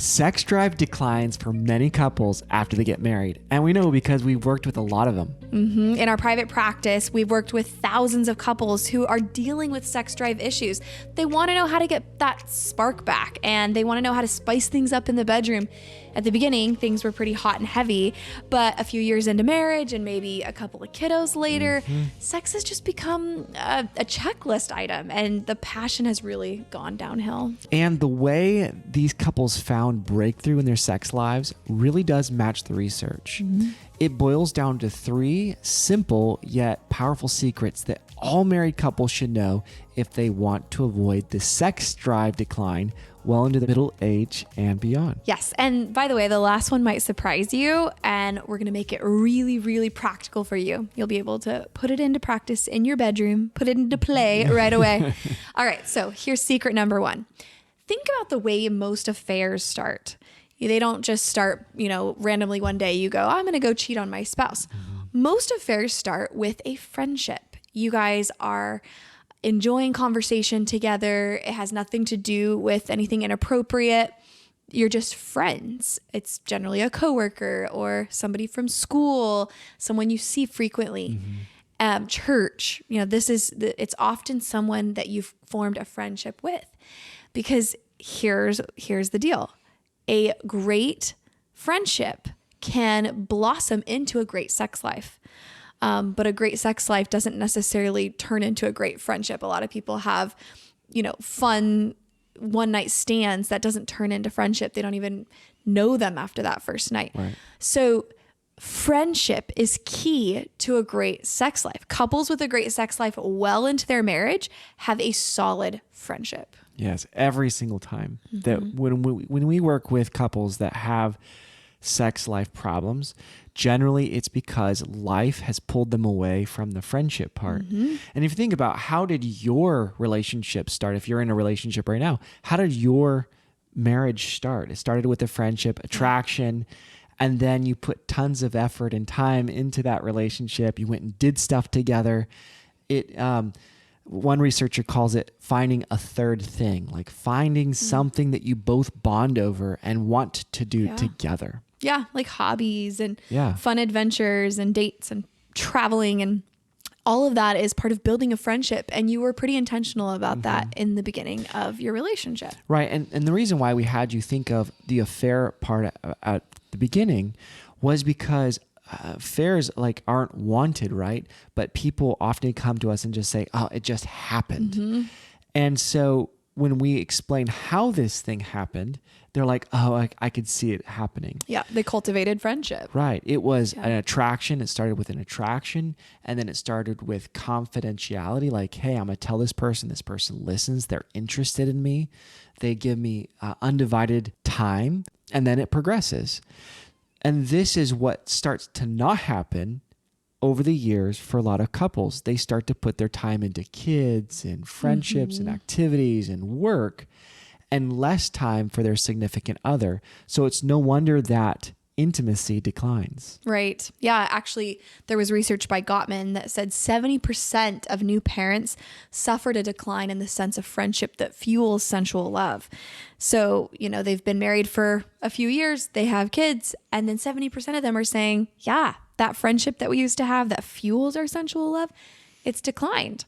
Sex drive declines for many couples after they get married. And we know because we've worked with a lot of them. In our private practice, we've worked with thousands of couples who are dealing with sex drive issues. They want to know how to get that spark back, and they want to know how to spice things up in the bedroom. At the beginning, things were pretty hot and heavy, but a few years into marriage and maybe a couple of kiddos later, sex has just become a checklist item, and the passion has really gone downhill. And the way these couples found breakthrough in their sex lives really does match the research. It boils down to 3 simple yet powerful secrets that all married couples should know if they want to avoid the sex drive decline well into the middle age and beyond. Yes. And by the way, the last one might surprise you, and we're going to make it really, really practical for you. You'll be able to put it into practice in your bedroom, put it into play right away. All right. So here's secret number 1. Think about the way most affairs start. They don't just start, randomly one day you go, I'm going to go cheat on my spouse. Most affairs start with a friendship. You guys are enjoying conversation together. It has nothing to do with anything inappropriate. You're just friends. It's generally a coworker or somebody from school, someone you see frequently. Church, it's often someone that you've formed a friendship with, because here's the deal. A great friendship can blossom into a great sex life. But a great sex life doesn't necessarily turn into a great friendship. A lot of people have, fun one-night stands that doesn't turn into friendship. They don't even know them after that first night. Right. So friendship is key to a great sex life. Couples with a great sex life well into their marriage have a solid friendship. Yes, every single time that when we work with couples that have sex life problems, generally it's because life has pulled them away from the friendship part. And if you think about, how did your relationship start? If you're in a relationship right now, how did your marriage start? It started with a friendship, attraction, and then you put tons of effort and time into that relationship. You went and did stuff together. One researcher calls it finding a third thing, like finding something that you both bond over and want to do together. Yeah, like hobbies and Yeah. fun adventures and dates and traveling, and all of that is part of building a friendship. And you were pretty intentional about that in the beginning of your relationship. Right. And the reason why we had you think of the affair part at the beginning was because affairs aren't wanted, right? But people often come to us and just say, oh, it just happened. And so when we explain how this thing happened, they're like, oh, I could see it happening. Yeah, they cultivated friendship. Right. It was an attraction. It started with an attraction, and then it started with confidentiality. Like, hey, I'm going to tell this person listens. They're interested in me. They give me undivided time, and then it progresses. And this is what starts to not happen over the years for a lot of couples. They start to put their time into kids and friendships and activities and work, and less time for their significant other. So it's no wonder that intimacy declines. Right. Yeah. Actually, there was research by Gottman that said 70% of new parents suffered a decline in the sense of friendship that fuels sensual love. So, they've been married for a few years, they have kids, and then 70% of them are saying, yeah, that friendship that we used to have that fuels our sensual love, it's declined.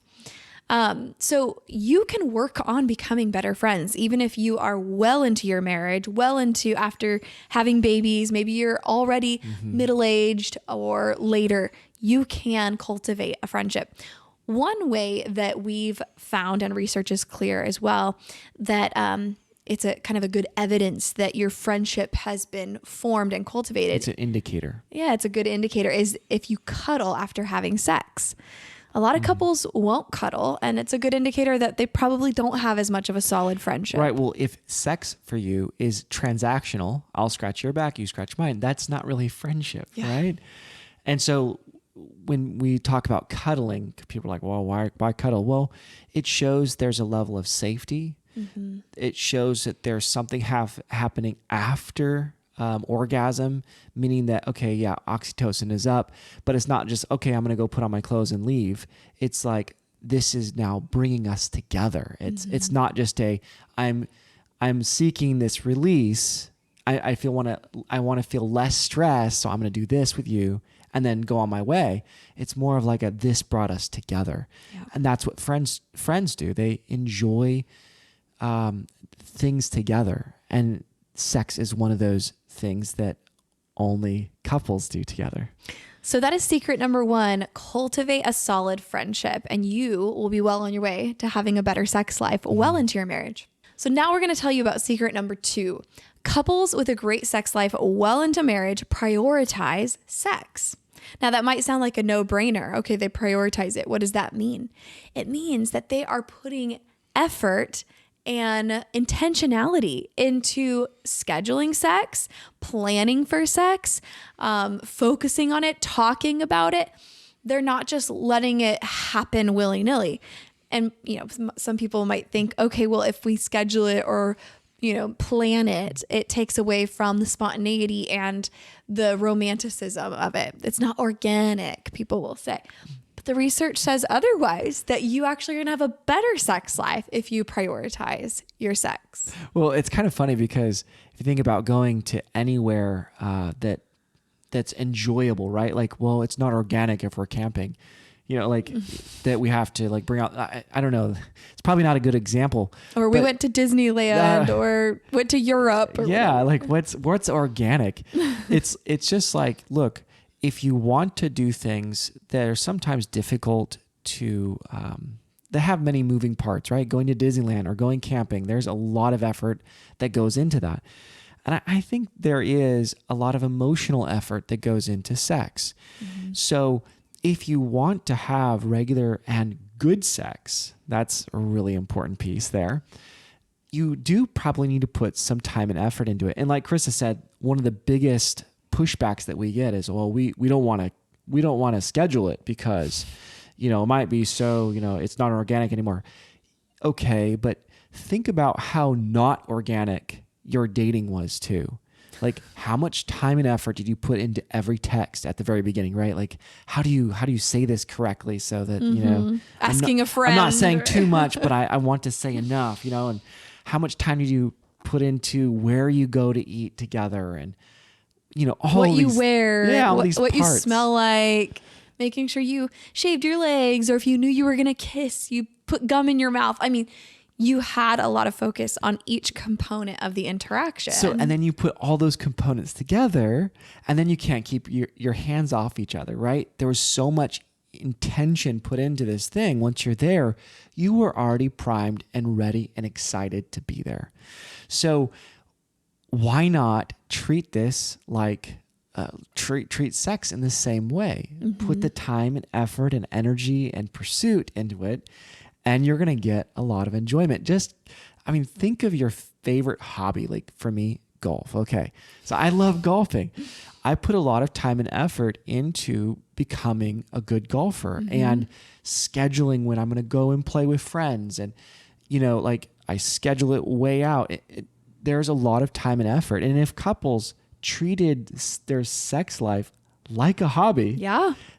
So you can work on becoming better friends, even if you are well into your marriage, well into after having babies, maybe you're already middle-aged or later, you can cultivate a friendship. One way that we've found, and research is clear as well, that it's a kind of a good evidence that your friendship has been formed and cultivated. It's an indicator. Yeah, it's a good indicator is if you cuddle after having sex. A lot of couples won't cuddle, and it's a good indicator that they probably don't have as much of a solid friendship. Right. Well, if sex for you is transactional, I'll scratch your back, you scratch mine, that's not really friendship, right? And so when we talk about cuddling, people are like, well, why cuddle? Well, it shows there's a level of safety. It shows that there's something happening after orgasm, meaning that, okay, yeah, oxytocin is up, but it's not just, okay, I'm going to go put on my clothes and leave. It's like, this is now bringing us together. It's not just I'm seeking this release I want to feel less stress, so I'm going to do this with you and then go on my way. It's more of like this brought us together. Yeah. And that's what friends do. They enjoy things together. And sex is one of those things that only couples do together. So that is secret number 1, cultivate a solid friendship, and you will be well on your way to having a better sex life well into your marriage. So now we're going to tell you about secret number 2. Couples with a great sex life well into marriage prioritize sex. Now that might sound like a no-brainer. Okay, they prioritize it. What does that mean? It means that they are putting effort and intentionality into scheduling sex, planning for sex, focusing on it, talking about it. They're not just letting it happen willy-nilly. And, some people might think, okay, well, if we schedule it or, plan it, it takes away from the spontaneity and the romanticism of it. It's not organic, people will say. But the research says otherwise, that you actually are going to have a better sex life if you prioritize your sex. Well, it's kind of funny because if you think about going to anywhere that's enjoyable, right? Like, well, it's not organic if we're camping, that we have to like bring out, I don't know. It's probably not a good example. Or we went to Disneyland or went to Europe. Or yeah. whatever. Like what's organic? It's just like, look, if you want to do things that are sometimes difficult to, that have many moving parts, right? Going to Disneyland or going camping, there's a lot of effort that goes into that. And I think there is a lot of emotional effort that goes into sex. Mm-hmm. So if you want to have regular and good sex, that's a really important piece there. You do probably need to put some time and effort into it. And like Krista said, one of the biggest pushbacks that we get is, well, we don't want to schedule it because, it might be so, it's not organic anymore. Okay, but think about how not organic your dating was too. Like how much time and effort did you put into every text at the very beginning, right? Like how do you say this correctly so that, asking a friend. I'm not saying too much, but I want to say enough, and how much time did you put into where you go to eat together and, all what these, you wear, all what these you parts. smell like, making sure you shaved your legs, or if you knew you were going to kiss, you put gum in your mouth. I mean, you had a lot of focus on each component of the interaction. So, and then you put all those components together and then you can't keep your hands off each other, right? There was so much intention put into this thing. Once you're there, you were already primed and ready and excited to be there. So why not treat this like treat sex in the same way? Mm-hmm. Put the time and effort and energy and pursuit into it, and you're going to get a lot of enjoyment. Think of your favorite hobby. Like for me, golf. Okay. So I love golfing. I put a lot of time and effort into becoming a good golfer and scheduling when I'm going to go and play with friends. And, I schedule it way out. There's a lot of time and effort. And if couples treated their sex life like a hobby,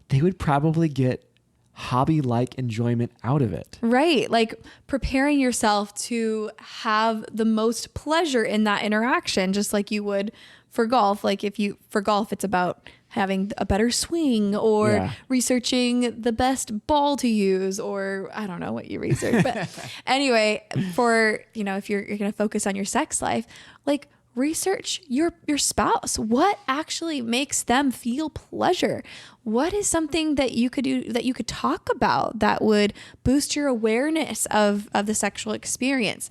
they would probably get hobby-like enjoyment out of it. Right. Like preparing yourself to have the most pleasure in that interaction, just like you would for golf. Like for golf, it's about having a better swing or researching the best ball to use, or I don't know what you research. But anyway, for, if you're going to focus on your sex life, like research your spouse. What actually makes them feel pleasure? What is something that you could do, that you could talk about, that would boost your awareness of the sexual experience?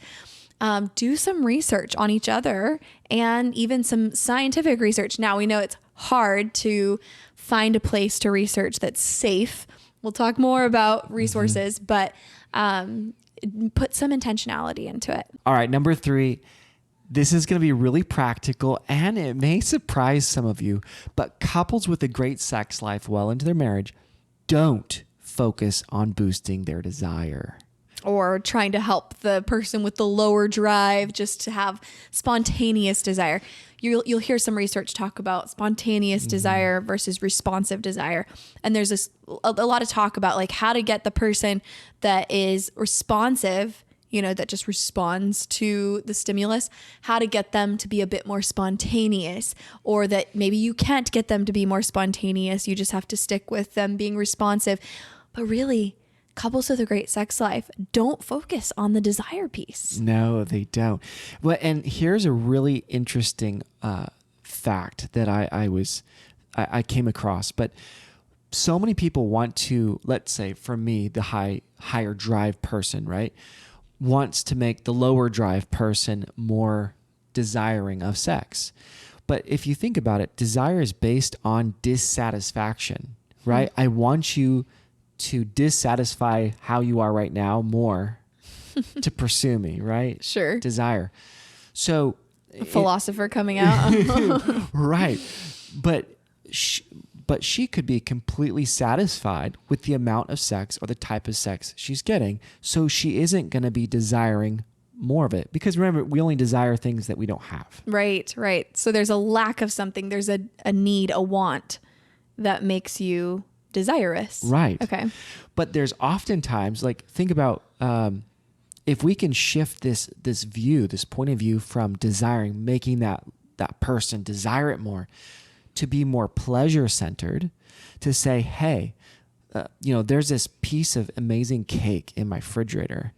Do some research on each other and even some scientific research. Now we know it's hard to find a place to research that's safe. We'll talk more about resources, but put some intentionality into it. All right, number 3. This is going to be really practical and it may surprise some of you, but couples with a great sex life well into their marriage don't focus on boosting their desire. Or trying to help the person with the lower drive just to have spontaneous desire. You'll hear some research talk about spontaneous desire versus responsive desire. And there's a lot of talk about like how to get the person that is responsive that just responds to the stimulus, how to get them to be a bit more spontaneous, or that maybe you can't get them to be more spontaneous. You just have to stick with them being responsive. But really, couples with a great sex life don't focus on the desire piece. No, they don't. Well, and here's a really interesting fact that I came across. But so many people want to, let's say for me, the higher drive person, right, wants to make the lower drive person more desiring of sex. But if you think about it, desire is based on dissatisfaction, right? I want you to dissatisfy how you are right now more to pursue me, right? Sure. Desire. So A philosopher coming out. right. But she could be completely satisfied with the amount of sex or the type of sex she's getting. So she isn't going to be desiring more of it. Because remember, we only desire things that we don't have. Right. So there's a lack of something. There's a need, a want that makes you desirous. Right. Okay. But there's oftentimes, like, think about if we can shift this view, this point of view from desiring, making that person desire it more, to be more pleasure-centered, to say, hey, there's this piece of amazing cake in my refrigerator.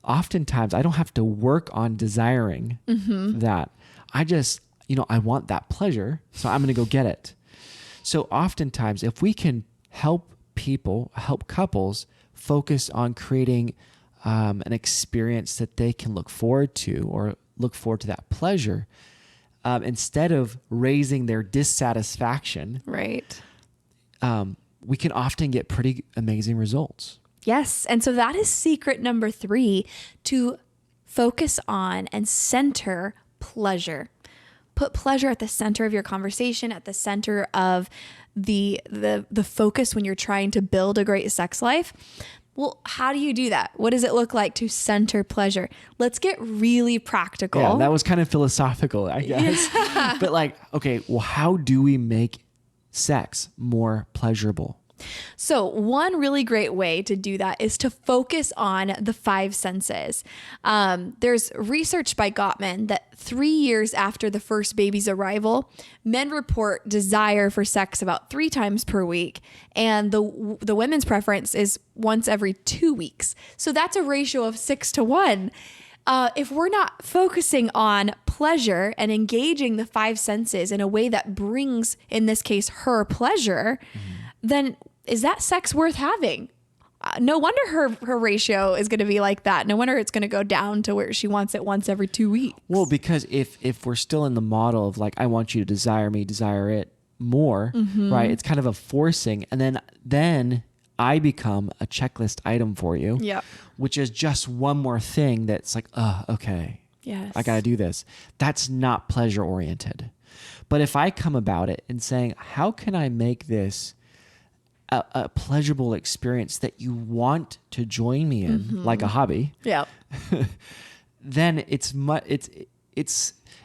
Oftentimes, I don't have to work on desiring that. I just, I want that pleasure, so I'm going to go get it. So oftentimes, if we can help couples focus on creating an experience that they can look forward to, or look forward to that pleasure, instead of raising their dissatisfaction, right, we can often get pretty amazing results. Yes. And so that is secret number 3, to focus on and center pleasure. Put pleasure at the center of your conversation, at the center of the focus when you're trying to build a great sex life. Well, how do you do that? What does it look like to center pleasure? Let's get really practical. Yeah, that was kind of philosophical, I guess. Yeah. But okay, well, how do we make sex more pleasurable? So one really great way to do that is to focus on the 5 senses. There's research by Gottman that 3 years after the first baby's arrival, men report desire for sex about 3 times per week, and the women's preference is once every 2 weeks. So that's a ratio of 6 to 1. If we're not focusing on pleasure and engaging the 5 senses in a way that brings, in this case, her pleasure, then is that sex worth having? No wonder her ratio is going to be like that. No wonder it's going to go down to where she wants it once every 2 weeks. Well, because if we're still in the model of I want you to desire me, desire it more, right? It's kind of a forcing, and then I become a checklist item for you, which is just one more thing that's okay, yes, I got to do this. That's not pleasure oriented. But if I come about it and saying, how can I make this a pleasurable experience that you want to join me in, like a hobby, then it's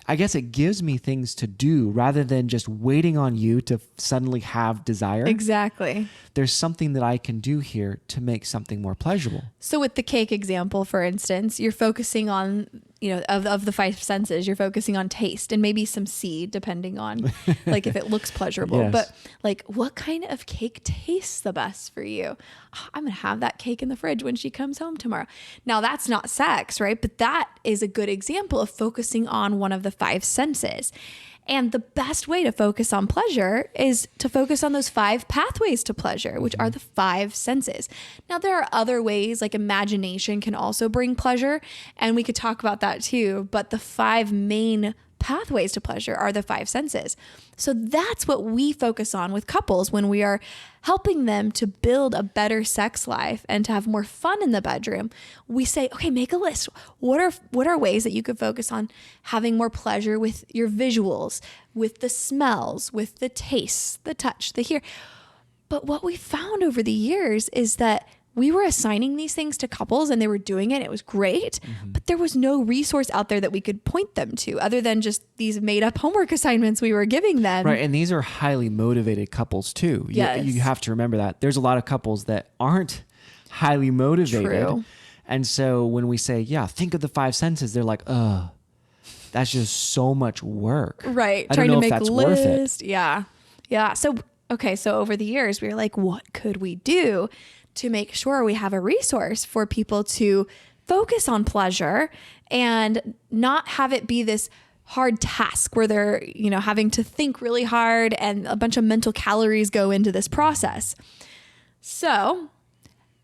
I guess it gives me things to do rather than just waiting on you to suddenly have desire. Exactly. There's something that I can do here to make something more pleasurable. So with the cake example, for instance, you're focusing on, of the 5 senses, you're focusing on taste and maybe some see, depending on if it looks pleasurable. Yes. But what kind of cake tastes the best for you? Oh, I'm going to have that cake in the fridge when she comes home tomorrow. Now that's not sex, right? But that is a good example of focusing on one of the 5 senses. And the best way to focus on pleasure is to focus on those 5 pathways to pleasure, which are the 5 senses. Now, there are other ways, like imagination can also bring pleasure, and we could talk about that too, but the 5 main pathways to pleasure are the 5 senses. So that's what we focus on with couples when we are helping them to build a better sex life and to have more fun in the bedroom. We say, okay, make a list. What are ways that you could focus on having more pleasure with your visuals, with the smells, with the tastes, the touch, the hear. But what we found over the years is that we were assigning these things to couples and they were doing it. It was great, but there was no resource out there that we could point them to other than just these made up homework assignments we were giving them. Right. And these are highly motivated couples too. Yes. You have to remember that there's a lot of couples that aren't highly motivated. True. And so when we say, yeah, think of the five senses, they're like, that's just so much work. Right. I Trying don't know to if make that's a worth it. list. Yeah. Yeah. So, okay. So over the years, we were like, what could we do to make sure we have a resource for people to focus on pleasure and not have it be this hard task where they're, having to think really hard and a bunch of mental calories go into this process. So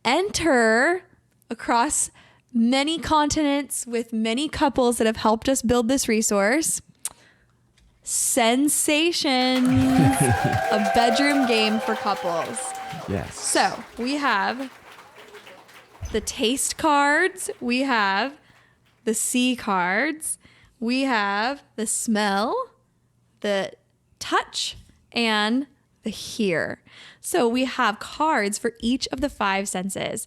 enter across many continents with many couples that have helped us build this resource. Sensations, a bedroom game for couples. Yes. So we have the taste cards. We have the see cards. We have the smell, the touch, and the hear. So we have cards for each of the five senses.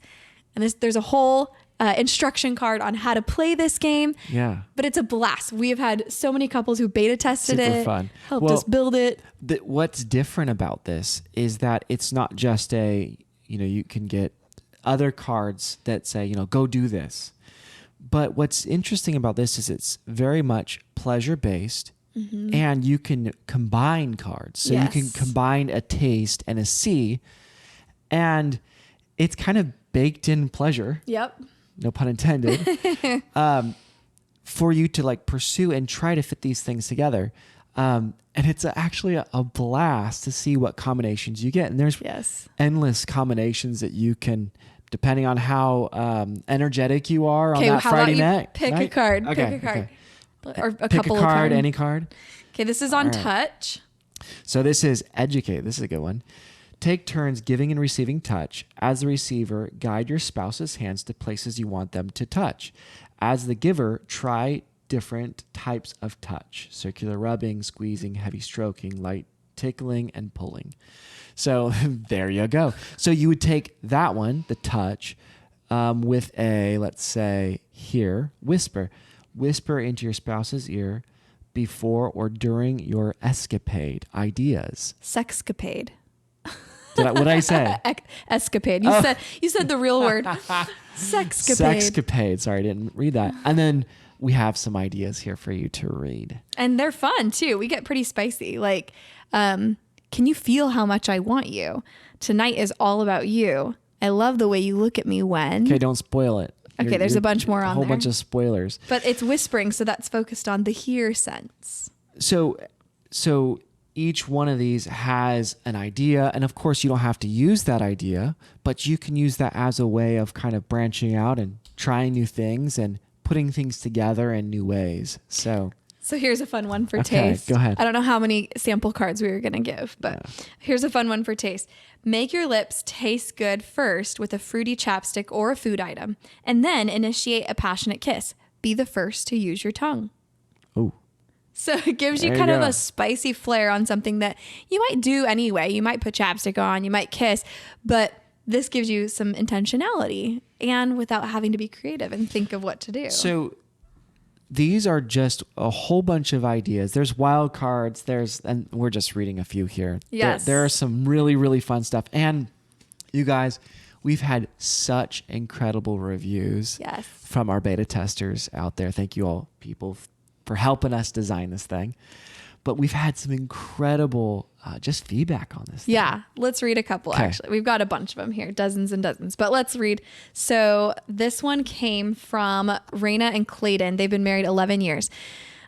And there's a whole instruction card on how to play this game. Yeah. But it's a blast. We have had so many couples who beta tested Super it, fun. helped us build it. What's different about this is that it's not just you can get other cards that say, go do this. But what's interesting about this is it's very much pleasure-based, and you can combine cards. So you can combine a taste and a see, and it's kind of baked in pleasure. Yep. No pun intended. For you to pursue and try to fit these things together. And it's actually a blast to see what combinations you get. And there's endless combinations that you can, depending on how energetic you are on that Friday night. Pick a card. Okay, pick a card. okay. Or a Pick couple a card, of cards. any card. Okay, this is on touch. So this is educate. This is a good one. Take turns giving and receiving touch. As the receiver, guide your spouse's hands to places you want them to touch. As the giver, try different types of touch: circular rubbing, squeezing, heavy stroking, light tickling, and pulling. So there you go. So you would take that one, the touch, with a, let's say here, whisper. Whisper into your spouse's ear before or during your escapade. Ideas. Sexcapade. What did I say? Escapade. You said the real word. Sexcapade. Sexcapade. Sorry, I didn't read that. And then we have some ideas here for you to read. And they're fun too. We get pretty spicy. Can you feel how much I want you? Tonight is all about you. I love the way you look at me when. Okay, don't spoil it. Okay, there's a bunch more on there. A whole bunch of spoilers. But it's whispering, so that's focused on the hear sense. So each one of these has an idea, and of course you don't have to use that idea, but you can use that as a way of kind of branching out and trying new things and putting things together in new ways. So here's a fun one for taste. Go ahead. I don't know how many sample cards we were going to give, but here's a fun one for taste. Make your lips taste good first with a fruity chapstick or a food item, and then initiate a passionate kiss. Be the first to use your tongue. Oh. So it gives you kind of a spicy flair on something that you might do anyway. You might put chapstick on, you might kiss, but this gives you some intentionality and without having to be creative and think of what to do. So these are just a whole bunch of ideas. There's wild cards. And we're just reading a few here. Yes. There are some really, really fun stuff. And you guys, we've had such incredible reviews from our beta testers out there. Thank you all, people, for helping us design this thing. But we've had some incredible just feedback on this thing. Yeah, let's read a couple, actually. We've got a bunch of them here, dozens and dozens. But let's read. So this one came from Raina and Clayton. They've been married 11 years.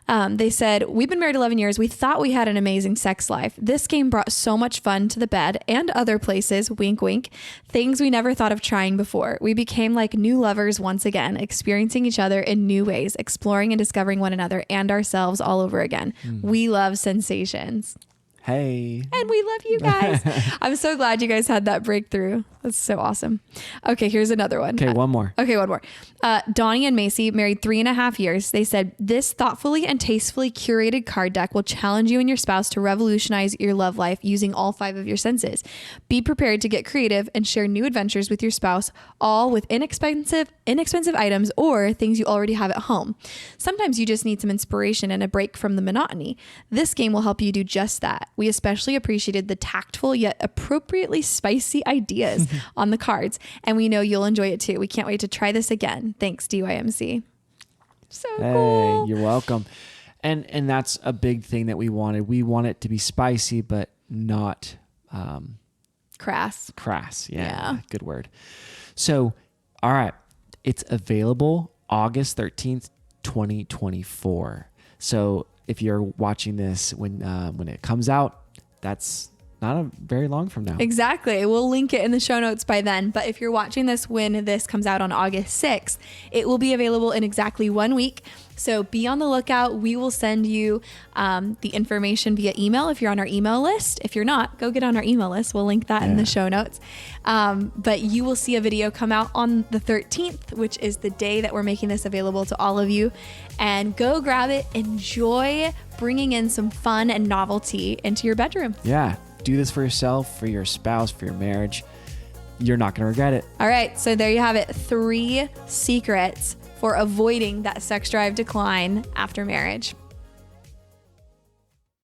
They said, we've been married 11 years. We thought we had an amazing sex life. This game brought so much fun to the bed and other places, wink, wink, things we never thought of trying before. We became like new lovers once again, experiencing each other in new ways, exploring and discovering one another and ourselves all over again. We love sensations. Hey. And we love you guys. I'm so glad you guys had that breakthrough. That's so awesome. Okay, here's another one. Okay, one more. Donnie and Macy, married 3.5 years. They said, this thoughtfully and tastefully curated card deck will challenge you and your spouse to revolutionize your love life using all 5 of your senses. Be prepared to get creative and share new adventures with your spouse, all with inexpensive items or things you already have at home. Sometimes you just need some inspiration and a break from the monotony. This game will help you do just that. We especially appreciated the tactful yet appropriately spicy ideas. on the cards. And we know you'll enjoy it too. We can't wait to try this again. Thanks, DYMC. So cool. Hey, you're welcome. And that's a big thing that we wanted. We want it to be spicy, but not Crass. crass. Yeah. Good word. So, all right. It's available August 13th, 2024. So if you're watching this when it comes out, that's not a very long from now. Exactly. We'll link it in the show notes by then. But if you're watching this when this comes out on August 6th, it will be available in exactly 1 week. So be on the lookout. We will send you the information via email if you're on our email list. If you're not, go get on our email list. We'll link that in the show notes. But you will see a video come out on the 13th, which is the day that we're making this available to all of you. And go grab it. Enjoy bringing in some fun and novelty into your bedroom. Yeah. Do this for yourself, for your spouse, for your marriage. You're not going to regret it. All right. So there you have it. 3 secrets for avoiding that sex drive decline after marriage.